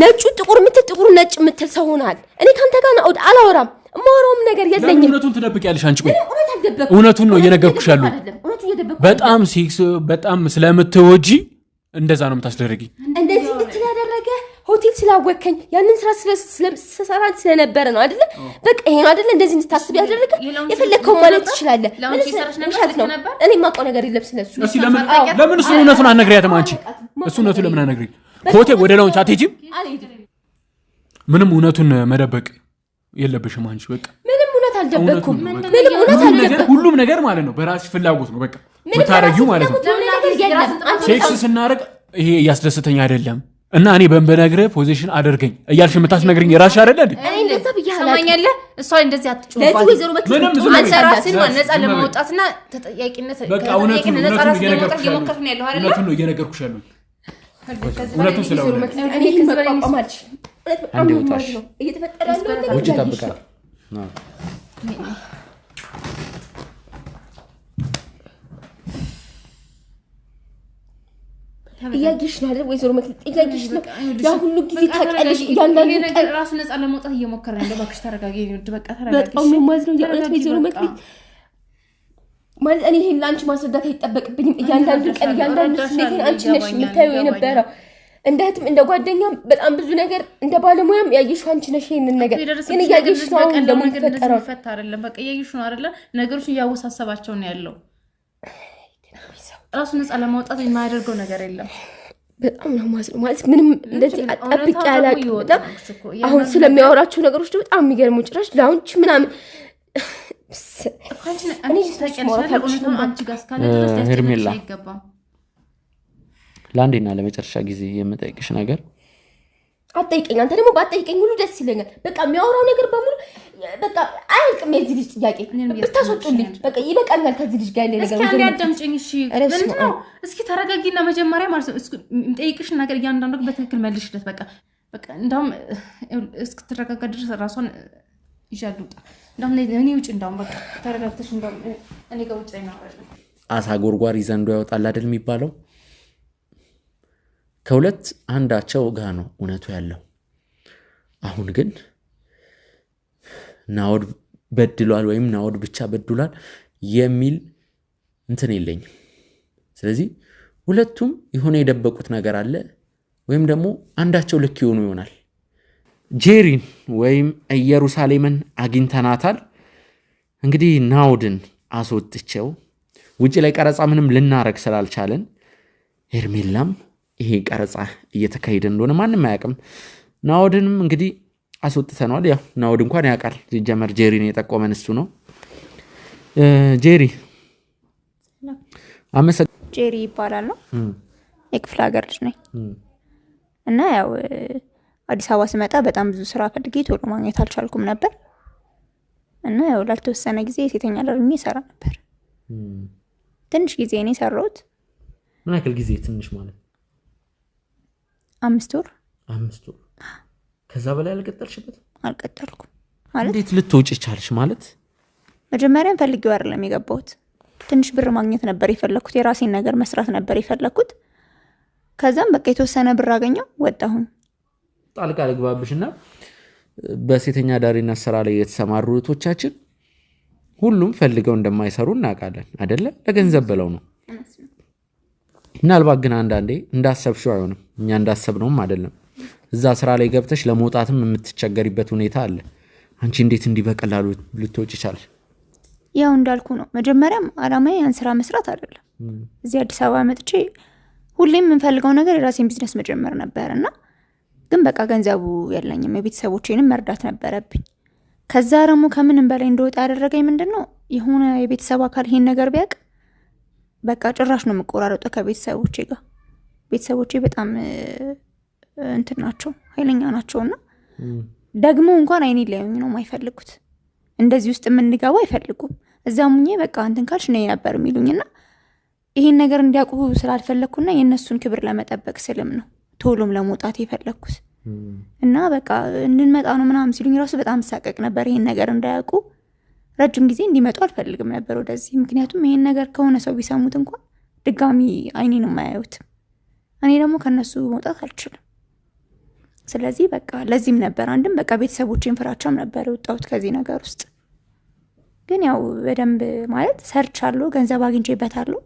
ነጩ ጥቁር ነጭ ምትል ሰው ሆናል እኔ ካንተ ጋር ነው አላወራም ማውራውም ነገር የለኝም እውነቱን ትደብቂያለሽ አንቺ ቆይ እውነቱን ነው እየነገርኩሽ ያለው በጣም ሴክስ በጣም ስለምትወጂ እንደዛ ነው የምታስደርጊ እንደዚህ እንድትል ያደረገ ሆቴል ስላወከኝ ያንን ስራ ስለሰራ ስለነበረ ነው አይደለ በቃ ይሄ ነው አይደለ እንደዚህ እንድታስብ ያደረገ የፈለከው ማለት ትችላለህ እኔ ማውቀው ነገር የለም ስለሱ እሺ ለምን እሱ እውነቱን አነግሪያትም አንቺ እሱ እውነቱን ለምን አነግሪ ሆቴል ወደ ላውንች አትሄጂም ምንም እውነቱን መደበቅ የለብሽም አንቺ በቃ ምንም እውነት አልደበኩም ሁሉም ነገር ማለት ነው በራስሽ ፍላጎት ነው በቃ መታረጊው ማለት ነው ሴክስ ስናረግ ይሄ ያስደስተኛ አይደለም እና እኔ በእንበነግረ ፖዚሽን አደርገኝ እያልሽ የምታስነግሪኝ ራስሽ አይደለ እንዴ እኔ እንደዛ ብያለሁ ሰማኛለህ እሷ እንደዚህ አትጮህ ለዚህ ወይዘሮ መክሊት አንሰራስን ነፃ ለማውጣትና ተጠያቂነት ነፃ ራስ ለማውጣት እየሞከርን ያለው አይደል እውነቱን ነው እየነገርኩሽ ያለው እውነቱን ስለሆነ እኔ ይሄን መቋቋማች አንዴ ወጣሽ እየተፈጠረ ያለው ውጭ ተጠብቃ እያየሽ ነው አይደል ወይዘሮ መክሊት እያየሽ ነው ያ ሁሉ ጊዜ ታቀልሽ እያንዳንዱ ነገር ራሱ ነፃ ለማውጣት እየሞከርን ያለው ባክሽ ተረጋጊ በቃ ተረጋጊ በጣም ማለት ነው የእውነት ወይዘሮ መክሊት ማለት እኔ ይሄን ላንቺ ማስረዳት አይጠበቅብኝም እያንዳንዱ ቀን እያንዳንዱ ስሜትን አንቺ ነሽ የምታዩ የነበረው እንደ እህትም እንደ ጓደኛም በጣም ብዙ ነገር እንደ ባለሙያም ያየሽው አንቺ ነሽ ይሄንን ነገር ግን እያየሽ ነው ደግሞ ተፈጠረው ፈታ አይደለም በቃ እያየሽ ነው አይደለ ነገሮች እያወሳሰባቸው ነው ያለው ራሱ ነፃ ለማውጣት የማያደርገው ነገር የለም በጣም ነው ማለት ምንም እንደዚህ አጣብቅ ያላቀ አሁን ስለሚያወራቸው ነገሮች በጣም የሚገርሙ ጭራሽ ላውንች ምናምን ሄርሜላ ለአንዴና ለመጨረሻ ጊዜ የምጠይቅሽ ነገር አትጠይቀኝ። አንተ ደግሞ ባትጠይቀኝ ሁሉ ደስ ይለኛል። በቃ የሚያወራው ነገር በሙሉ በቃ አያልቅም። የዚህ ልጅ ጥያቄ ብታስወጡልኝ በቃ ይበቃኛል። ከዚህ ልጅ ጋር ያለ ነገር እስኪ አንዴ አዳምጪኝ እሺ። ምንድነው? እስኪ ተረጋጊና መጀመሪያ ማለት ነው የምጠይቅሽን ነገር እያንዳንዱ በትክክል መልሽለት። በቃ እንደውም እስክትረጋጋ ድረስ ራሷን ይዣል ልውጣ። እንደውም እኔ ውጭ እንደውም በቃ ተረጋግተሽ እንደውም እኔ ጋር ውጭ ላይ ነው። አሳ ጎርጓሪ ዘንዶ ያወጣል አይደል የሚባለው? ከሁለት አንዳቸው ጋር ነው እውነቱ ያለው። አሁን ግን ናኦድ በድሏል ወይም ናኦድ ብቻ በድሏል የሚል እንትን የለኝም። ስለዚህ ሁለቱም የሆነ የደበቁት ነገር አለ ወይም ደግሞ አንዳቸው ልክ ይሆኑ ይሆናል። ጄሪን ወይም ኢየሩሳሌምን አግኝተናታል። እንግዲህ ናኦድን አስወጥቼው ውጭ ላይ ቀረጻ ምንም ልናረግ ስላልቻለን ሄርሜላም ይሄ ቀረጻ እየተካሄደ እንደሆነ ማንም አያውቅም። ናኦድንም እንግዲህ አስወጥተናል። ያው ናኦድ እንኳን ያውቃል። ሲጀመር ጄሪን የጠቆመን እሱ ነው። ጄሪ ጄሪ ይባላል ነው የክፍለ ሀገር ልጅ ነኝ እና ያው አዲስ አበባ ስመጣ በጣም ብዙ ስራ ፈልጌ ቶሎ ማግኘት አልቻልኩም ነበር እና ያው ላልተወሰነ ጊዜ ሴተኛ አዳሪ ሰራ ነበር። ትንሽ ጊዜ ነው የሰራሁት። ምን ያክል ጊዜ? ትንሽ ማለት 5 ወር። 5 ወር? ከዛ በላይ አልቀጠልሽበት? አልቀጠልኩም። ማለት እንዴት ልትወጪ ቻልሽ? ማለት መጀመሪያም ፈልጌው አይደለም የገባሁት። ትንሽ ብር ማግኘት ነበር የፈለኩት። የራሴን ነገር መስራት ነበር የፈለኩት። ከዛም በቃ የተወሰነ ብር አገኘው ወጣሁኝ። ጣልቃ ልግባብሽና በሴተኛ አዳሪነት ስራ ላይ የተሰማሩ እህቶቻችን ሁሉም ፈልገው እንደማይሰሩ እናውቃለን አይደለ? ለገንዘብ ብለው ነው። ምናልባት ግን አንዳንዴ እንዳሰብሽው አይሆንም። እኛ እንዳሰብነውም አይደለም። እዛ ስራ ላይ ገብተሽ ለመውጣትም የምትቸገሪበት ሁኔታ አለ። አንቺ እንዴት እንዲህ በቀላሉ ልትወጪ ቻልሽ? ያው እንዳልኩ ነው። መጀመሪያም አላማዬ ያን ስራ መስራት አይደለም። እዚህ አዲስ አበባ መጥቼ ሁሌም የምፈልገው ነገር የራሴን ቢዝነስ መጀመር ነበርና ግን በቃ ገንዘቡ የለኝም። የቤተሰቦቼንም መርዳት ነበረብኝ። ከዛ ደግሞ ከምንም በላይ እንደወጣ ያደረገኝ ምንድነው የሆነ የቤተሰብ አካል ይሄን ነገር ቢያውቅ በቃ ጭራሽ ነው የምቆራረጠው ከቤተሰቦቼ ጋር። ቤተሰቦቼ በጣም እንትን ናቸው፣ ኃይለኛ ናቸውና ደግሞ እንኳን አይኔ ሊያዩኝ ነው የማይፈልጉት። እንደዚህ ውስጥ የምንገባ አይፈልጉም። እዛሙኜ በቃ እንትን ካልሽ ነይ ነበር የሚሉኝና ይሄን ነገር እንዲያውቁ ስላልፈለኩና የእነሱን ክብር ለመጠበቅ ስልም ነው ቶሎም ለመውጣት የፈለኩት እና በቃ እንድንመጣ ነው ምናምን ሲሉኝ ራሱ በጣም ሳቀቅ ነበር። ይሄን ነገር እንዳያውቁ ረጅም ጊዜ እንዲመጡ አልፈልግም ነበር ወደዚህ። ምክንያቱም ይሄን ነገር ከሆነ ሰው ቢሰሙት እንኳን ድጋሚ አይኔን የማያዩትም። እኔ ደግሞ ከነሱ መውጣት አልችልም። ስለዚህ በቃ ለዚህም ነበር አንድም በቃ ቤተሰቦቼን ፍራቻም ነበር የወጣሁት ከዚህ ነገር ውስጥ። ግን ያው በደንብ ማለት ሰርቻለሁ፣ ገንዘብ አግኝቼበታለሁ።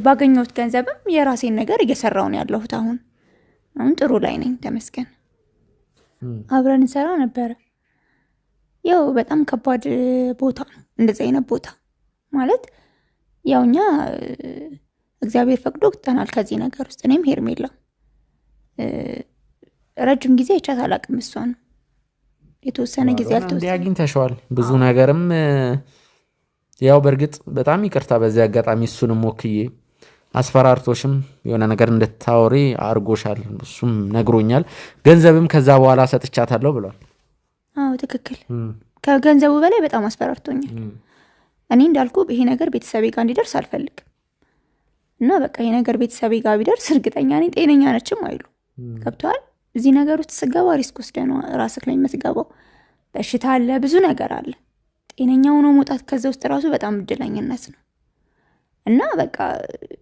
ባገኘሁት ገንዘብም የራሴን ነገር እየሰራሁ ነው ያለሁት። አሁን ጥሩ ላይ ነኝ ተመስገን። አብረን እንሰራ ነበረ። ያው በጣም ከባድ ቦታ ነው እንደዚህ አይነት ቦታ ማለት ያው እኛ እግዚአብሔር ፈቅዶ ወጥተናል ከዚህ ነገር ውስጥ። እኔም ሄርሜላ ረጅም ጊዜ አይቻት አላውቅም። እሷን የተወሰነ ጊዜ አልተወሰነ አግኝተሽዋል ብዙ ነገርም ያው በእርግጥ በጣም ይቅርታ በዚህ አጋጣሚ እሱንም ወክዬ አስፈራርቶሽም የሆነ ነገር እንድታወሪ አርጎሻል። እሱም ነግሮኛል። ገንዘብም ከዛ በኋላ ሰጥቻታለሁ ብሏል። አዎ ትክክል። ከገንዘቡ በላይ በጣም አስፈራርቶኛል። እኔ እንዳልኩ ይሄ ነገር ቤተሰቤ ጋር እንዲደርስ አልፈልግም እና በቃ ይሄ ነገር ቤተሰቤ ጋር ቢደርስ እርግጠኛ ነኝ ጤነኛ ነችም አይሉ ገብተዋል። እዚህ ነገር ውስጥ ስገባ ሪስክ ወስደህ ነው ራስህ ላይ የምትገባው። በሽታ አለ፣ ብዙ ነገር አለ። ጤነኛ ሆኖ መውጣት ከዛ ውስጥ ራሱ በጣም እድለኝነት ነው እና በቃ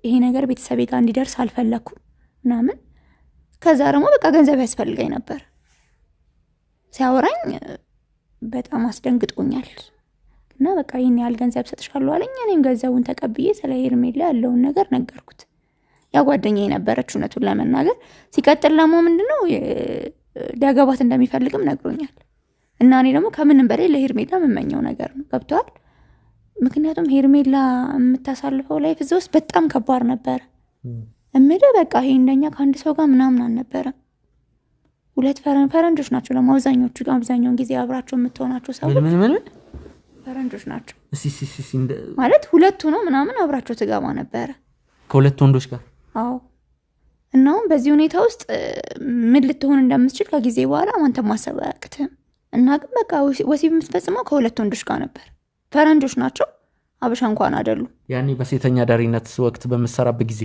ይሄ ነገር ቤተሰቤ ጋር እንዲደርስ አልፈለኩም ምናምን። ከዛ ደግሞ በቃ ገንዘብ ያስፈልገኝ ነበር። ሲያወራኝ በጣም አስደንግጦኛል እና በቃ ይሄን ያህል ገንዘብ ሰጥሻለሁ አለኝ። እኔም ገንዘቡን ተቀብዬ ስለ ሄርሜላ ያለውን ነገር ነገርኩት። ያ ጓደኛዬ ነበረች እውነቱን ለመናገር። ሲቀጥል ደግሞ ምንድነው ሊያገባት እንደሚፈልግም ነግሮኛል እና እኔ ደግሞ ከምንም በላይ ለሄርሜላ የምመኘው ነገር ነው ገብቷል። ምክንያቱም ሄርሜላ የምታሳልፈው ላይፍ እዛ ውስጥ በጣም ከባድ ነበር። እምልህ በቃ ይሄ እንደኛ ከአንድ ሰው ጋር ምናምን አልነበረም። ሁለት ፈረንጆች ናቸው ደግሞ አብዛኛውን ጊዜ አብራቸው የምትሆናቸው ሰዎች ምን ፈረንጆች ናቸው ማለት ሁለቱ ነው ምናምን አብራቸው ትገባ ነበረ ከሁለት ወንዶች ጋር። አዎ እና እናም በዚህ ሁኔታ ውስጥ ምን ልትሆን እንደምትችል ከጊዜ በኋላ አንተ ማሰብ አያቅትም። እና ግን በቃ ወሲብ የምትፈጽመው ከሁለት ወንዶች ጋር ነበር። ፈረንጆች ናቸው፣ አበሻ እንኳን አይደሉም። ያኔ በሴተኛ ዳሪነት ወቅት በምትሰራበት ጊዜ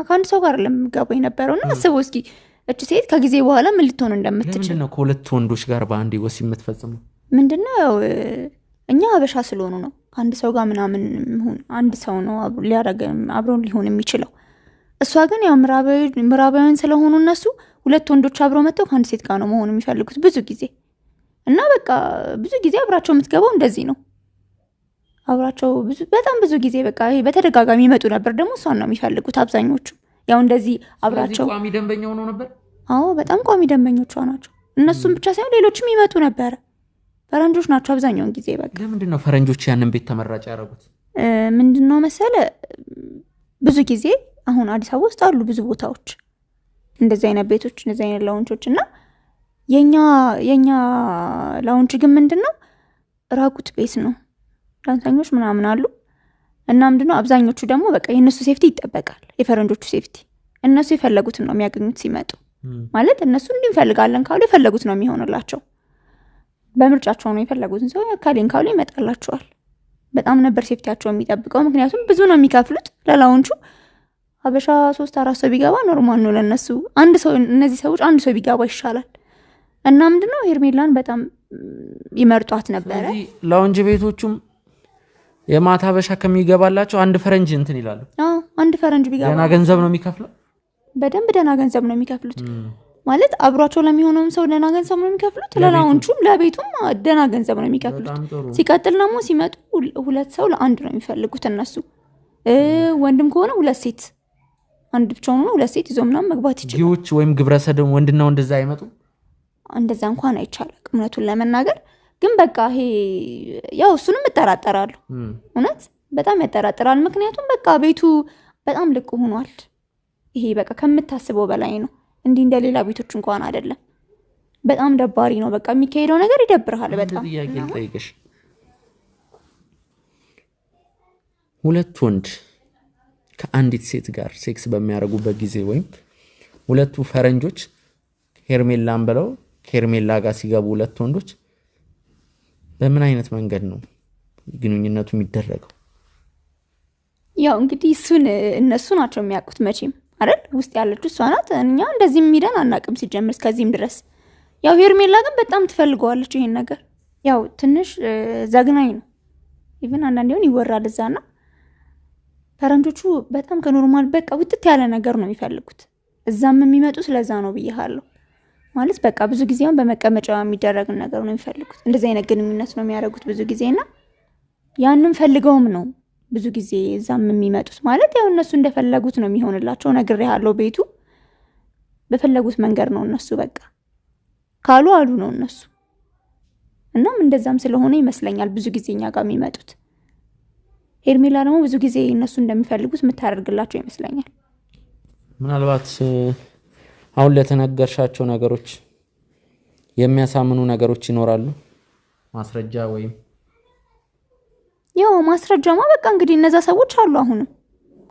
ከአንድ ሰው ጋር ለምገባ የነበረው እና አስበው እስኪ እች ሴት ከጊዜ በኋላ ምን ልትሆን እንደምትችል። ምንድነው ከሁለት ወንዶች ጋር በአንዴ ወሲብ የምትፈጽመው? ምንድነው እኛ አበሻ ስለሆኑ ነው። ከአንድ ሰው ጋር ምናምን ሆን አንድ ሰው ነው አብሮን ሊሆን የሚችለው። እሷ ግን ያው ምዕራባውያን ስለሆኑ እነሱ ሁለት ወንዶች አብረው መጥተው ከአንድ ሴት ጋር ነው መሆን የሚፈልጉት ብዙ ጊዜ። እና በቃ ብዙ ጊዜ አብራቸው የምትገባው እንደዚህ ነው። አብራቸው በጣም ብዙ ጊዜ በቃ ይሄ በተደጋጋሚ ይመጡ ነበር። ደግሞ እሷን ነው የሚፈልጉት አብዛኞቹ። ያው እንደዚህ አብራቸው ቋሚ ደንበኛ ሆኖ ነበር። አዎ በጣም ቋሚ ደንበኞቿ ናቸው። እነሱም ብቻ ሳይሆን ሌሎችም ይመጡ ነበር። ፈረንጆች ናቸው አብዛኛውን ጊዜ። በቃ ለምንድነው ፈረንጆች ያንን ቤት ተመራጭ ያደረጉት? ምንድነው መሰለ ብዙ ጊዜ አሁን አዲስ አበባ ውስጥ አሉ ብዙ ቦታዎች እንደዚህ አይነት ቤቶች፣ እንደዚህ አይነት ላውንቾች እና የኛ ላውንች ግን ምንድነው ራቁት ቤት ነው። ዳንሰኞች ምናምን አሉ እና ምንድነው አብዛኞቹ ደግሞ በቃ የነሱ ሴፍቲ ይጠበቃል። የፈረንጆቹ ሴፍቲ እነሱ የፈለጉትን ነው የሚያገኙት ሲመጡ። ማለት እነሱ እንፈልጋለን ካሉ የፈለጉት ነው የሚሆንላቸው። በምርጫቸው ነው የፈለጉትን ሰው ካሌን ካሉ ይመጣላቸዋል። በጣም ነበር ሴፍቲያቸው የሚጠብቀው። ምክንያቱም ብዙ ነው የሚከፍሉት ለላውንቹ። አበሻ 3-4 ሰው ቢገባ ኖርማል ነው ለነሱ። አንድ ሰው እነዚህ ሰዎች አንድ ሰው ቢገባ ይሻላል። እና ምንድነው ሄርሜላን በጣም ይመርጧት ነበረ። ስለዚህ ላውንጅ ቤቶቹም የማታ አበሻ ከሚገባላቸው አንድ ፈረንጅ እንትን ይላሉ። አንድ ፈረንጅ ቢገባ ደህና ገንዘብ ነው የሚከፍለው። በደንብ ደህና ገንዘብ ነው የሚከፍሉት። ማለት አብሯቸው ለሚሆነውም ሰው ደህና ገንዘብ ነው የሚከፍሉት። ለላውንቹም ለቤቱም ደህና ገንዘብ ነው የሚከፍሉት። ሲቀጥል ደግሞ ሲመጡ ሁለት ሰው ለአንድ ነው የሚፈልጉት እነሱ። ወንድም ከሆነ ሁለት ሴት፣ አንድ ብቻውን ነው ሁለት ሴት ይዞ ምናምን መግባት ይችላል። ጊዎች ወይም ግብረሰዶም ወንድና ወንድዛ አይመጡ። እንደዛ እንኳን አይቻልም እውነቱን ለመናገር። ግን በቃ ይሄ ያው እሱንም እጠራጠራለሁ። እውነት በጣም ያጠራጥራል። ምክንያቱም በቃ ቤቱ በጣም ልቅ ሆኗል። ይሄ በቃ ከምታስበው በላይ ነው። እንዲህ እንደሌላ ቤቶች እንኳን አይደለም። በጣም ደባሪ ነው። በቃ የሚካሄደው ነገር ይደብርሃል በጣም። ጥያቄ ልጠይቅሽ። ሁለት ወንድ ከአንዲት ሴት ጋር ሴክስ በሚያደርጉበት ጊዜ ወይም ሁለቱ ፈረንጆች ሄርሜላን ብለው ከሄርሜላ ጋር ሲገቡ ሁለት ወንዶች በምን አይነት መንገድ ነው ግንኙነቱ የሚደረገው? ያው እንግዲህ እሱን እነሱ ናቸው የሚያውቁት መቼም አይደል? ውስጥ ያለችው እሷ ናት። እኛ እንደዚህ የሚደን አናውቅም ሲጀምር እስከዚህም ድረስ። ያው ሄርሜላ ግን በጣም ትፈልገዋለች ይሄን ነገር። ያው ትንሽ ዘግናኝ ነው። ኢቭን አንዳንዴ ይወራል እዛና ፈረንጆቹ በጣም ከኖርማል በቃ ውጥት ያለ ነገር ነው የሚፈልጉት። እዛም የሚመጡ ስለዛ ነው ብያለሁ። ማለት በቃ ብዙ ጊዜውን በመቀመጫ የሚደረግ ነገር ነው የሚፈልጉት። እንደዚህ አይነት ግንኙነት ነው የሚያደርጉት ብዙ ጊዜና ያንን ፈልገውም ነው ብዙ ጊዜ እዛም የሚመጡት። ማለት ያው እነሱ እንደፈለጉት ነው የሚሆንላቸው። ነግሬሃለሁ፣ ቤቱ በፈለጉት መንገድ ነው እነሱ በቃ ካሉ አሉ ነው እነሱ። እናም እንደዛም ስለሆነ ይመስለኛል ብዙ ጊዜ እኛ ጋር የሚመጡት። ሄርሜላ ደግሞ ብዙ ጊዜ እነሱ እንደሚፈልጉት የምታደርግላቸው ይመስለኛል። ምናልባት አሁን ለተነገርሻቸው ነገሮች የሚያሳምኑ ነገሮች ይኖራሉ? ማስረጃ ወይም ያው ማስረጃማ በቃ እንግዲህ እነዛ ሰዎች አሉ። አሁንም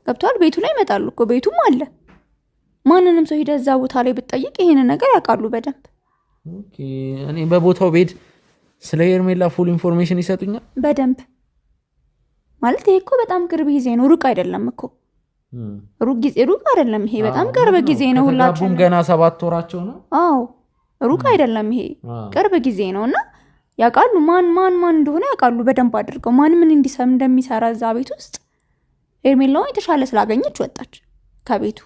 ገብቷል። ቤቱ ላይ ይመጣሉ እኮ ቤቱም አለ። ማንንም ሰው ሄደ እዛ ቦታ ላይ ብትጠይቅ ይሄንን ነገር ያውቃሉ በደንብ። ኦኬ። እኔ በቦታው ቤት ስለ ሄርሜላ ፉል ኢንፎርሜሽን ይሰጡኛል በደንብ። ማለት ይሄ እኮ በጣም ቅርብ ጊዜ ነው፣ ሩቅ አይደለም እኮ። ሩቅ አይደለም ይሄ፣ በጣም ቅርብ ጊዜ ነው። ሁላችሁም ገና 7 ወራቸው ነው። አዎ ሩቅ አይደለም ይሄ፣ ቅርብ ጊዜ ነውና ያውቃሉ። ማን እንደሆነ ያውቃሉ በደንብ አድርገው። ማን ምን እንዲሰም እንደሚሰራ እዛ ቤት ውስጥ። ሄርሜላው የተሻለ ስላገኘች ወጣች ከቤቱ።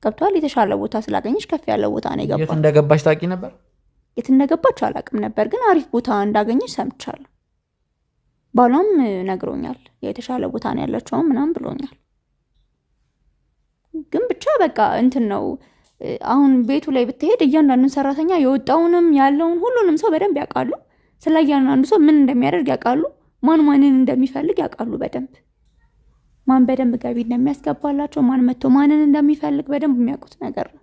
ገብቷል። የተሻለ ቦታ ስላገኘች ከፍ ያለ ቦታ ነው የገባች። የት እንደገባች ታውቂ ነበር? የት እንደገባች አላውቅም ነበር፣ ግን አሪፍ ቦታ እንዳገኘች ሰምቻለሁ። ባሏም ነግሮኛል። የተሻለ ቦታ ነው ያለችው ምናምን ብሎኛል። ግን ብቻ በቃ እንትን ነው። አሁን ቤቱ ላይ ብትሄድ እያንዳንዱን ሰራተኛ የወጣውንም ያለውን ሁሉንም ሰው በደንብ ያውቃሉ። ስለ እያንዳንዱ ሰው ምን እንደሚያደርግ ያውቃሉ። ማንን እንደሚፈልግ ያውቃሉ በደንብ። ማን በደንብ ገቢ እንደሚያስገባላቸው፣ ማን መጥቶ ማንን እንደሚፈልግ በደንብ የሚያውቁት ነገር ነው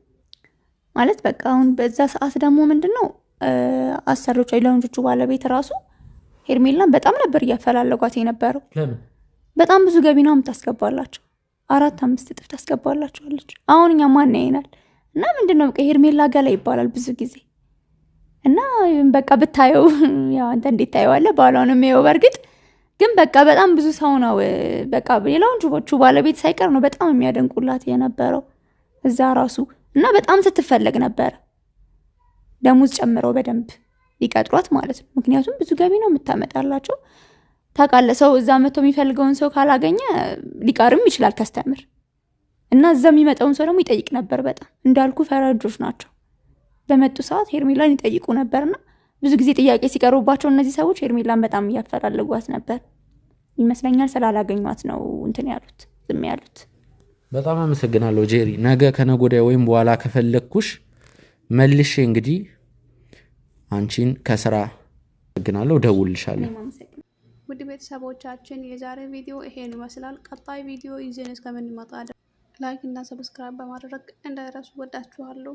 ማለት በቃ። አሁን በዛ ሰዓት ደግሞ ምንድነው አሰሪዎች ላውንጆቹ ባለቤት ራሱ ሄርሜላን በጣም ነበር እያፈላለጓት የነበረው። በጣም ብዙ ገቢ ነው የምታስገባላቸው። 4-5 እጥፍ ታስገባላችኋለች። አሁን እኛ ማን ያይናል? እና ምንድነው በቃ ሄርሜላ ገላ ይባላል ብዙ ጊዜ እና በቃ ብታየው ያው አንተ እንዴት ታየዋለህ? ባሏንም ይኸው በርግጥ ግን በቃ በጣም ብዙ ሰው ነው በቃ የላውንጆቹ ባለቤት ሳይቀር ነው በጣም የሚያደንቁላት የነበረው እዛ ራሱ እና በጣም ስትፈለግ ነበር። ደሞዝ ጨምረው በደንብ ሊቀጥሯት ማለት ነው። ምክንያቱም ብዙ ገቢ ነው የምታመጣላቸው። ታውቃለህ ሰው እዛ መጥቶ የሚፈልገውን ሰው ካላገኘ ሊቀርም ይችላል ከስተምር እና እዛ የሚመጣውን ሰው ደግሞ ይጠይቅ ነበር። በጣም እንዳልኩ ፈረንጆች ናቸው። በመጡ ሰዓት ሄርሜላን ይጠይቁ ነበርና ብዙ ጊዜ ጥያቄ ሲቀርቡባቸው እነዚህ ሰዎች ሄርሜላን በጣም እያፈላለጓት ነበር ይመስለኛል። ስላላገኟት ነው እንትን ያሉት ዝም ያሉት። በጣም አመሰግናለሁ ጄሪ። ነገ ከነገ ወዲያ ወይም በኋላ ከፈለግኩሽ መልሼ እንግዲህ አንቺን ከስራ አመሰግናለሁ፣ እደውልልሻለሁ። ውድ ቤተሰቦቻችን የዛሬ ቪዲዮ ይሄን ይመስላል። ቀጣይ ቪዲዮ ይዘን እስከምንመጣ ላይክ እና ሰብስክራይብ በማድረግ እንዳይረሱ። ወዳችኋለሁ።